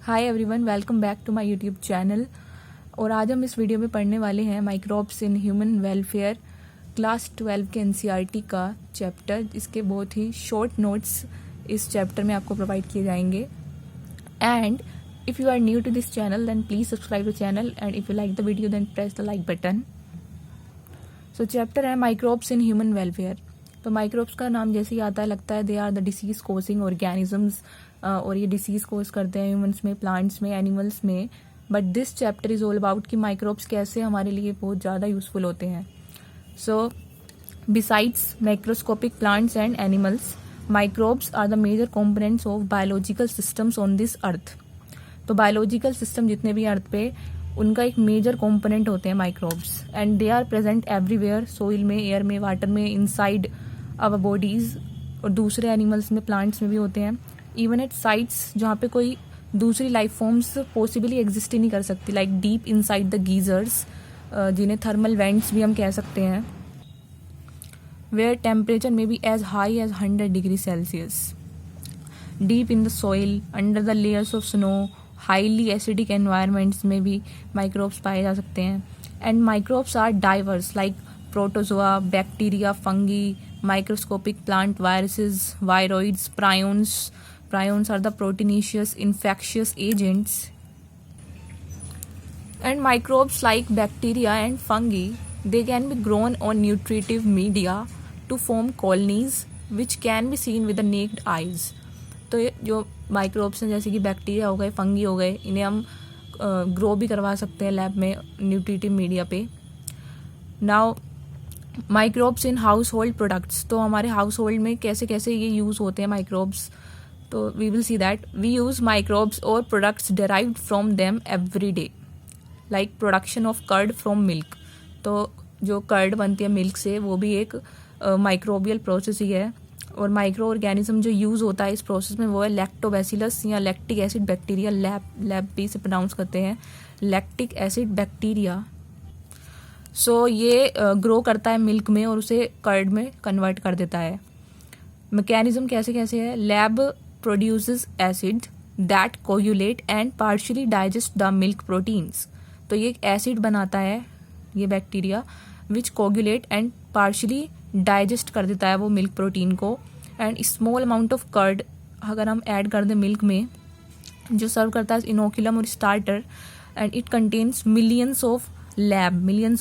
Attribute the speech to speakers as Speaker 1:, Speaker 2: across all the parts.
Speaker 1: Hi everyone, welcome back to my YouTube channel. और आज हम इस वीडियो में पढ़ने वाले हैं microbes in human welfare class 12 के एनसीईआरटी का चैप्टर। इसके बहुत ही शॉर्ट नोट्स इस चैप्टर में आपको प्रोवाइड किए जाएंगे। And if you are new to this channel then please subscribe the channel and if you like the video then press the like button. So chapter है microbes in human welfare. तो microbes का नाम जैसे ही आता है लगता है they are the disease causing organisms, और ये डिसीज कोज करते हैं ह्यूमंस में, प्लांट्स में, एनिमल्स में। But this chapter is all about कि माइक्रोब्स कैसे हमारे लिए बहुत ज़्यादा यूजफुल होते हैं। So besides microscopic plants and animals, microbes are the major components of biological systems on this earth. तो बायोलॉजिकल सिस्टम जितने भी अर्थ पे उनका एक मेजर कंपोनेंट होते हैं microbes, and they are present everywhere, soil में, एयर में, वाटर में, इनसाइड आवर बॉडीज, और दूसरे एनिमल्स में, प्लांट्स में भी होते हैं। इवन एट साइट्स जहाँ पे कोई दूसरी लाइफ फॉर्म्स पॉसिबली एग्जिस्ट ही नहीं कर सकती, like deep inside the geysers, जिन्हें थर्मल वेंट्स भी हम कह सकते हैं, वेयर टेम्परेचर में be as high as 100 degree Celsius. Deep in the soil, under the layers of snow, highly acidic environments में भी माइक्रोब्स पाए जा सकते हैं। And microbes are diverse like protozoa, bacteria, fungi, microscopic plant viruses, viroids, prions. Prions are the proteinaceous infectious agents. And microbes like bacteria and fungi, they can be grown on nutritive media to form colonies which can be seen with the naked eyes. तो ये जो microbes हैं जैसे कि bacteria हो गए, fungi हो गए, इन्हें हम ग्रो भी करवा सकते हैं लैब में न्यूट्रिटिव मीडिया पे। Now microbes in house hold products, तो हमारे हाउस होल्ड में कैसे कैसे ये यूज़ होते हैं माइक्रोब्स। तो we will see that we use microbes और products derived from them every day, like production of curd from milk. तो जो कर्ड बनती है मिल्क से वो भी एक माइक्रोबियल प्रोसेस ही है। और माइक्रो ऑर्गेनिज्म जो यूज होता है इस प्रोसेस में वो है लैक्टोबैसिलस या लैक्टिक एसिड बैक्टीरिया, लैब भी से प्रोनाउंस करते हैं, लैक्टिक एसिड बैक्टीरिया। सो ये ग्रो करता है मिल्क में और उसे कर्ड में कन्वर्ट कर देता है। मैकेनिज्म कैसे कैसे है, lab produces acid that coagulate and partially digest the milk proteins। तो ये एक एसिड बनाता है ये bacteria which coagulate and partially digest कर देता है वो मिल्क प्रोटीन को। And small amount of curd अगर हम ऐड कर दें मिल्क में, जो सर्व करता है इनोकुलम और starter, and it contains millions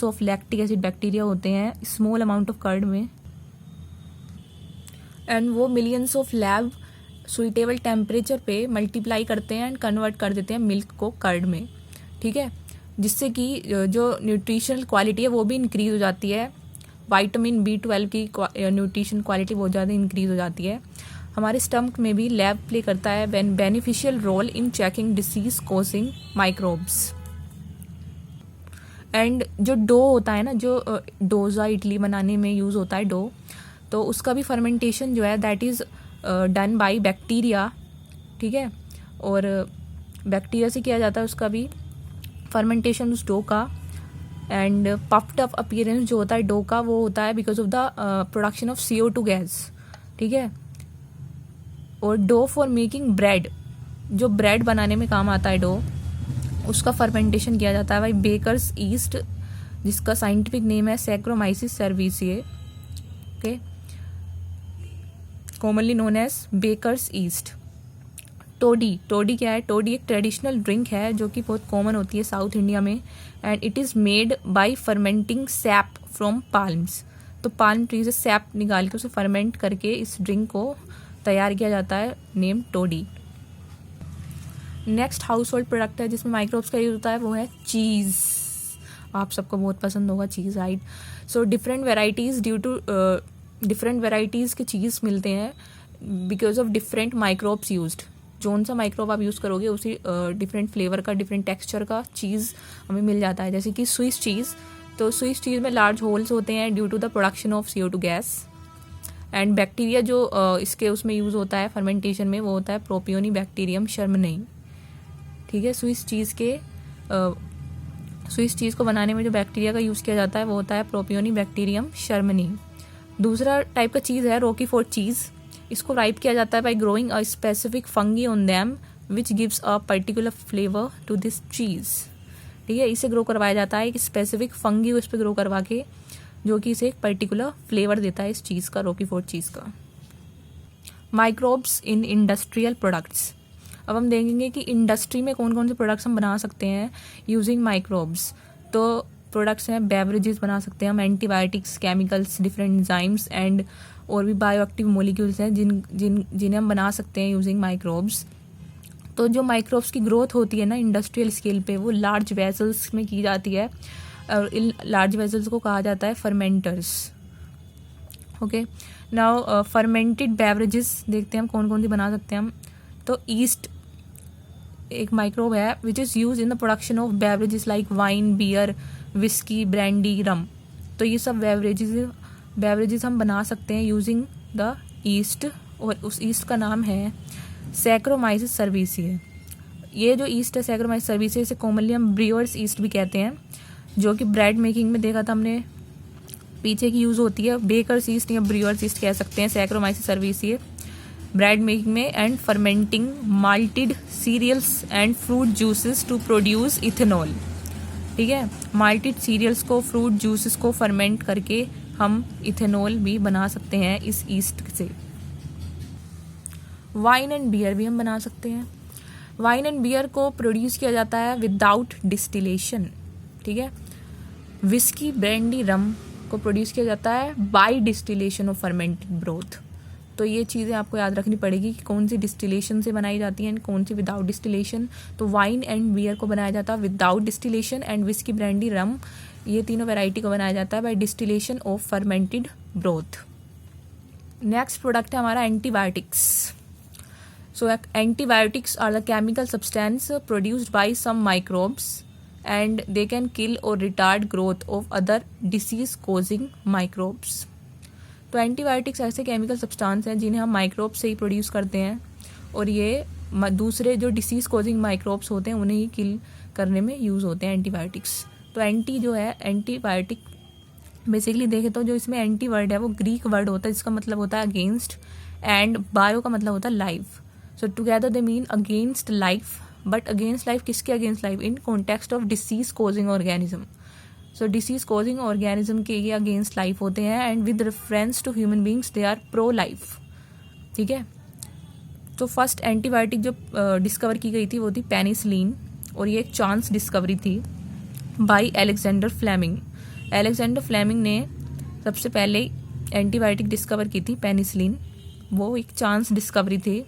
Speaker 1: of lactic acid bacteria होते हैं स्मॉल अमाउंट ऑफ कर्ड में। एंड वो millions of lab suitable temperature पे मल्टीप्लाई करते हैं एंड कन्वर्ट कर देते हैं मिल्क को कर्ड में, ठीक है, जिससे कि जो न्यूट्रिशनल क्वालिटी है वो भी इंक्रीज हो जाती है। विटामिन B12 की न्यूट्रिशन क्वालिटी बहुत ज़्यादा इंक्रीज हो जाती है। हमारे स्टमक में भी लैब प्ले करता है beneficial role in checking disease causing microbes. And जो डो होता है ना, जो डोजा इडली बनाने में यूज़ होता है डो, तो उसका भी फर्मेंटेशन जो है that is done by bacteria, ठीक है। और बैक्टीरिया से किया जाता है उसका भी फर्मेंटेशन उस डो का। एंड पफ्ड अप अपीयरेंस जो होता है डो का वो होता है because of the production of CO2 gas, ठीक है। और डो फॉर मेकिंग ब्रेड, जो ब्रेड बनाने में काम आता है डो, उसका फर्मेंटेशन किया जाता है बाय बेकर्स ईस्ट, जिसका साइंटिफिक नेम है Saccharomyces cerevisiae, okay, commonly known as baker's yeast. Toddy क्या है, टोडी एक ट्रेडिशनल ड्रिंक है जो कि बहुत कॉमन होती है साउथ इंडिया में। And it is made by fermenting sap from palms. तो पाल्म ट्री से सैप निकाल के उसे फर्मेंट करके इस ड्रिंक को तैयार किया जाता है, name toddy. Next household product है जिसमें माइक्रोब्स का यूज होता है वो है चीज़। आप सबको बहुत पसंद होगा चीज़, राइट। सो डिफरेंट वेराइटीज़ के चीज़ मिलते हैं because of different microbes used. जौन सा माइक्रोब आप यूज़ करोगे उसी डिफरेंट फ्लेवर का, डिफरेंट टेक्सचर का चीज़ हमें मिल जाता है। जैसे कि स्विस चीज़, तो स्विस चीज़ में लार्ज होल्स होते हैं due to the production of CO2 gas. And bacteria जो इसके उसमें यूज़ होता है फर्मेंटेशन में वो होता है प्रोपियोनी बैक्टीरियम शर्मनई, ठीक है। स्विस चीज़ को बनाने में जो बैक्टीरिया का यूज़ किया जाता है वो होता है प्रोपियोनी बैक्टीरियम शर्मनी। दूसरा टाइप का चीज़ है रोकीफोर्ट चीज़। इसको राइप किया जाता है by growing a specific fungi on them which gives a particular flavour to this cheese. ठीक है, इसे ग्रो करवाया जाता है, एक स्पेसिफिक फंगी उस पर ग्रो करवा के, जो कि इसे एक पर्टिकुलर फ्लेवर देता है इस चीज़ का, रोकीफोर्ट चीज़ का। Microbes in industrial products. अब हम देखेंगे कि इंडस्ट्री में कौन कौन से प्रोडक्ट्स हम बना सकते हैं यूजिंग माइक्रोब्स। तो प्रोडक्ट्स हैं, बेवरेजेस बना सकते हैं हम, antibiotics, chemicals, different enzymes and और भी बायोएक्टिव मोलिक्यूल्स हैं जिन्हें हम बना सकते हैं यूजिंग माइक्रोब्स। तो जो माइक्रोब्स की ग्रोथ होती है ना इंडस्ट्रियल स्केल पे, वो लार्ज वेसल्स में की जाती है और इन लार्ज वेसल्स को कहा जाता है fermenters. Okay, now fermented beverages देखते हैं हम कौन कौन सी बना सकते हैं हम। तो ईस्ट एक माइक्रोब है which is use in the production of beverages like wine, beer, whisky, brandy, rum. तो ये सब बेवरेजेस हम बना सकते हैं यूजिंग द ईस्ट, और उस ईस्ट का नाम है सैक्रोमाइसिस सर्विसिए। ये जो ईस्ट है सैक्रोमाइसिस सर्विसिए, इसे कॉमनली हम ब्रियर्स ईस्ट भी कहते हैं, जो कि ब्रेड मेकिंग में देखा था हमने पीछे की यूज़ होती है। बेकर्स ईस्ट या ब्रियर्स ईस्ट कह सकते हैं सैक्रोमाइसिस सर्विसिए ब्रेड मेकिंग में, and fermenting malted cereals and fruit juices to produce ethanol. ठीक है, माल्टेड सीरियल्स को, फ्रूट जूसेस को फर्मेंट करके हम इथेनॉल भी बना सकते हैं इस ईस्ट से। वाइन एंड बियर भी हम बना सकते हैं। वाइन एंड बियर को प्रोड्यूस किया जाता है विदाउट डिस्टिलेशन। ठीक है, विस्की, ब्रांडी, रम को प्रोड्यूस किया जाता है by distillation of fermented broth. तो ये चीज़ें आपको याद रखनी पड़ेगी कि कौन सी डिस्टिलेशन से बनाई जाती हैं, कौन सी विदाउट डिस्टिलेशन। तो वाइन एंड बियर को बनाया जाता है without distillation, and whisky, brandy, rum, ये तीनों वैरायटी को बनाया जाता है by distillation of fermented broth. Next product है हमारा antibiotics. So antibiotics are the chemical substance produced by some microbes and they can kill or retard growth of other disease causing microbes। तो antibiotics ऐसे chemical substance हैं जिन्हें हम microbe से ही produce करते हैं, और ये दूसरे जो डिसीज कॉजिंग माइक्रोब्स होते हैं उन्हें ही किल करने में यूज़ होते हैं एंटीबायोटिक्स। तो एंटी जो है, एंटीबायोटिक बेसिकली देखें तो जो इसमें एंटी वर्ड है वो ग्रीक वर्ड होता है जिसका मतलब होता है अगेंस्ट, एंड बायो का मतलब होता है life. So together they mean against life, but against life किसके against life? In context of disease causing organism. So disease causing organism के ये अगेंस्ट लाइफ होते हैं, and with reference to human beings they are pro life. ठीक है, तो first antibiotic जो discover की गई थी वो थी पेनिसिलिन, और ये एक चांस डिस्कवरी थी by Alexander Fleming. Alexander Fleming ने सबसे पहले एंटीबायोटिक डिस्कवर की थी पेनिसिलिन, वो एक चांस डिस्कवरी थी।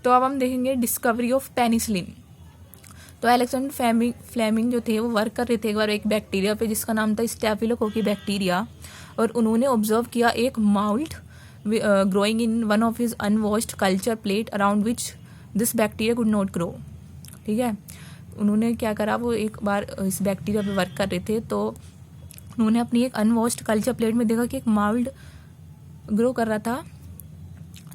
Speaker 1: तो अब हम देखेंगे डिस्कवरी ऑफ पेनिसिलिन। तो अलेक्जेंडर फ्लेमिंग जो थे वो वर्क कर रहे थे एक बार एक बैक्टीरिया पे जिसका नाम था स्टेफिलोकोकी बैक्टीरिया, और उन्होंने ऑब्जर्व किया एक mould growing in one of his unwashed culture plate around which this bacteria could not grow. ठीक है, उन्होंने क्या करा, वो एक बार इस बैक्टीरिया पे वर्क कर रहे थे, तो उन्होंने अपनी एक अनवॉश्ड कल्चर प्लेट में देखा कि एक माउल्ट ग्रो कर रहा था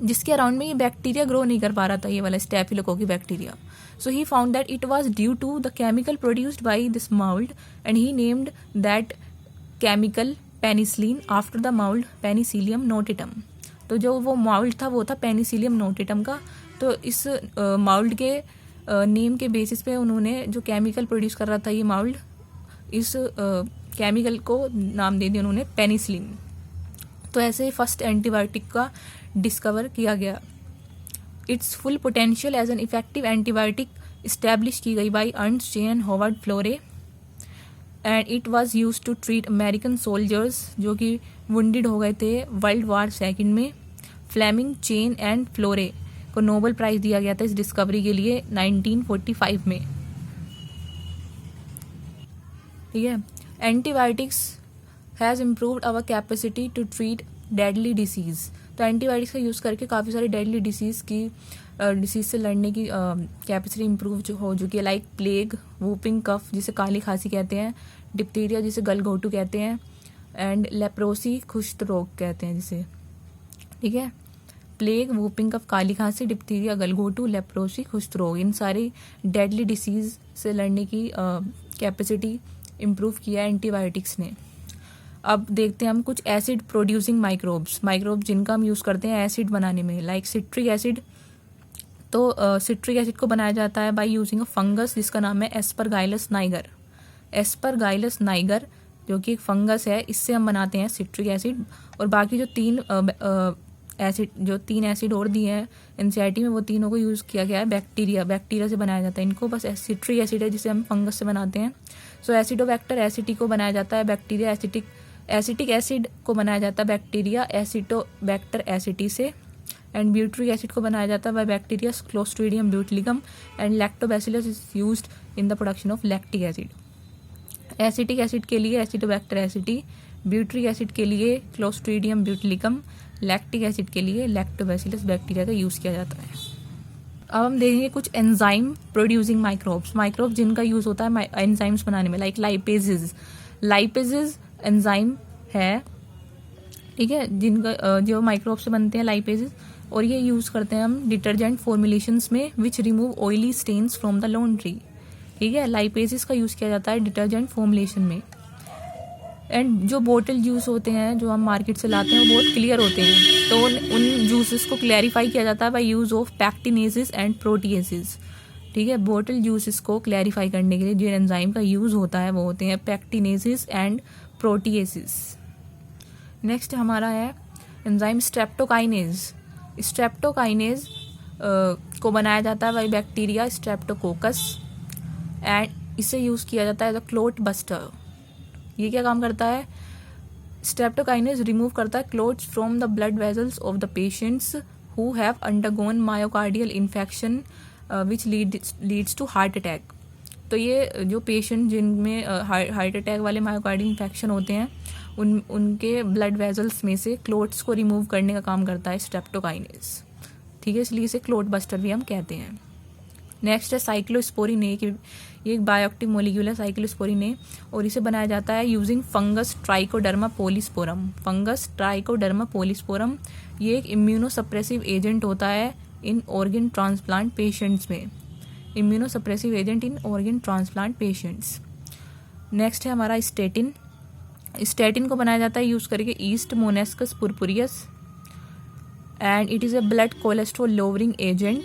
Speaker 1: जिसके अराउंड में ये बैक्टीरिया ग्रो नहीं कर पा रहा था, ये वाला staphylococci bacteria. So he found that it was due to the chemical produced by this mould, and he named that chemical penicillin after the mould penicillium notatum. तो जो वो माउल्ट था वो था पेनिसिलियम नोटेटम का। तो इस माउल्ट के नेम के बेसिस पे उन्होंने जो केमिकल प्रोड्यूस कर रहा था ये माउल्ट, इस केमिकल को नाम दे दिया उन्होंने पेनिसिलिन। तो ऐसे फर्स्ट एंटीबायोटिक का डिस्कवर किया गया। Its full potential as an effective antibiotic establish की गई by Ernst J and Howard Florey, and it was used to treat American soldiers जो कि वुंडेड हो गए थे वर्ल्ड वॉर सेकंड में। फ्लेमिंग, चेन एंड फ्लोरे को नोबेल प्राइज दिया गया था इस डिस्कवरी के लिए 1945 में। ठीक है, antibiotics has improved our capacity to treat deadly disease. तो एंटीबायोटिक्स का यूज़ करके काफ़ी सारी डेडली डिसीज़ से लड़ने की कैपेसिटी इम्प्रूव हो चुकी है, लाइक प्लेग, वूपिंग कफ जिसे काली खांसी कहते हैं, डिप्थीरिया जिसे गलघोटू कहते हैं, एंड लेप्रोसी कुष्ठ रोग कहते हैं जिसे। ठीक है, प्लेग, वूपिंग कफ, काली खांसी, डिप्थीरिया, गलघोटू, लेप्रोसी, कुष्ठ रोग, इन सारी डेडली डिसीज़ से लड़ने की कैपेसिटी इम्प्रूव किया है एंटीबायोटिक्स ने। अब देखते हैं हम कुछ एसिड प्रोड्यूसिंग माइक्रोब्स जिनका हम यूज़ करते हैं एसिड बनाने में, लाइक सिट्रिक एसिड। तो सिट्रिक एसिड को बनाया जाता है बाय यूजिंग अ फंगस जिसका नाम है एस्परगाइलस नाइगर। एस्परगाइलस नाइगर जो कि एक फंगस है, इससे हम बनाते हैं सिट्रिक एसिड। और बाकी जो तीन एसिड और दिए हैं एनसीईआरटी में, वो तीनों को यूज़ किया गया है बैक्टीरिया से बनाया जाता है इनको। बस सिट्रिक एसिड है जिसे हम फंगस से बनाते हैं। सो एसिडोबैक्टर एसिटी को बनाया जाता है बैक्टीरिया एसिटिक एसिड को बनाया जाता है बैक्टीरिया एसिटोबैक्टर एसिटी से। एंड ब्यूटरिक एसिड को बनाया जाता है by bacteria clostridium butylicum. And lactobacillus is used in the production of lactic acid. Acetic acid के लिए एसिटोबैक्टर एसिटी, ब्यूटरिक एसिड के लिए क्लोस्ट्रीडियम ब्यूटिलिकम, लैक्टिक एसिड के लिए लैक्टोबैसिलस बैक्टीरिया का यूज़ किया जाता है। अब हम देखेंगे कुछ एंजाइम प्रोड्यूसिंग माइक्रोब्स जिनका यूज़ होता है एंजाइम्स बनाने में, लाइक लाइपेजेस एंजाइम है, ठीक है, जिनका जो माइक्रोब से बनते हैं लाइपेजेस। और ये यूज़ करते हैं हम डिटर्जेंट फॉर्मुलेशंस में which remove oily stains from the laundry. ठीक है, लाइपेजेस का यूज़ किया जाता है डिटर्जेंट फॉर्मुलेशन में। एंड जो बोतल जूस होते हैं जो हम मार्केट से लाते हैं वो बहुत क्लियर होते हैं, तो उन जूसेस को क्लैरिफाई किया जाता है by use of pectinases and proteases. ठीक है, बोतल जूसेस को क्लैरिफाई करने के लिए जो एंजाइम का यूज़ होता है वो होते हैं पैक्टिनेसिस एंड प्रोटीएसिस। नेक्स्ट हमारा है एंजाइम स्ट्रेप्टोकाइनेज को बनाया जाता है बाय बैक्टीरिया स्ट्रेप्टोकोकस एंड इसे यूज़ किया जाता है एज अ क्लोट बस्टर। ये क्या काम करता है? स्ट्रेप्टोकाइनेज रिमूव करता है clots from the blood vessels of the patients who have undergone myocardial infection which leads to heart attack. तो ये जो पेशेंट जिनमें हार्ट अटैक वाले मायोकार्डियल इन्फेक्शन होते हैं उनके ब्लड वेजल्स में से क्लोट्स को रिमूव करने का काम करता है स्ट्रेप्टोकाइनेज। ठीक है, इसलिए इसे क्लोट बस्टर भी हम कहते हैं। नेक्स्ट है साइक्लोस्पोरिन ए। ये एक बायोएक्टिव मॉलिक्यूल है साइक्लोस्पोरिन ए, और इसे बनाया जाता है यूजिंग फंगस ट्राइकोडर्मा पोलिस्पोरम। ये एक इम्यूनोसप्रेसिव एजेंट होता है in organ transplant patients. Next है हमारा स्टेटिन को बनाया जाता है यूज करके yeast Monascus purpureus and it is a blood cholesterol lowering agent.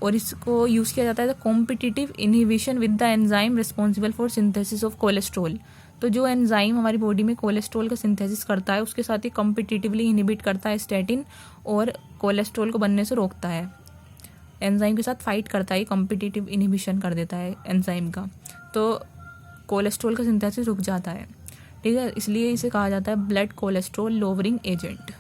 Speaker 1: और इसको यूज़ किया जाता है the competitive inhibition with the enzyme responsible for synthesis of cholesterol. तो जो एंजाइम हमारी बॉडी में कोलेस्ट्रॉल का सिंथेसिस करता है उसके साथ ही कॉम्पिटिटिवली इनहिबिट करता है स्टेटिन और कोलेस्ट्रॉल को बनने से रोकता है। एंजाइम के साथ फाइट करता है, कॉम्पिटिटिव इनहिबिशन कर देता है एंजाइम का, तो कोलेस्ट्रॉल का सिंथेसिस रुक जाता है। ठीक है, इसलिए इसे कहा जाता है ब्लड कोलेस्ट्रॉल लोअरिंग एजेंट।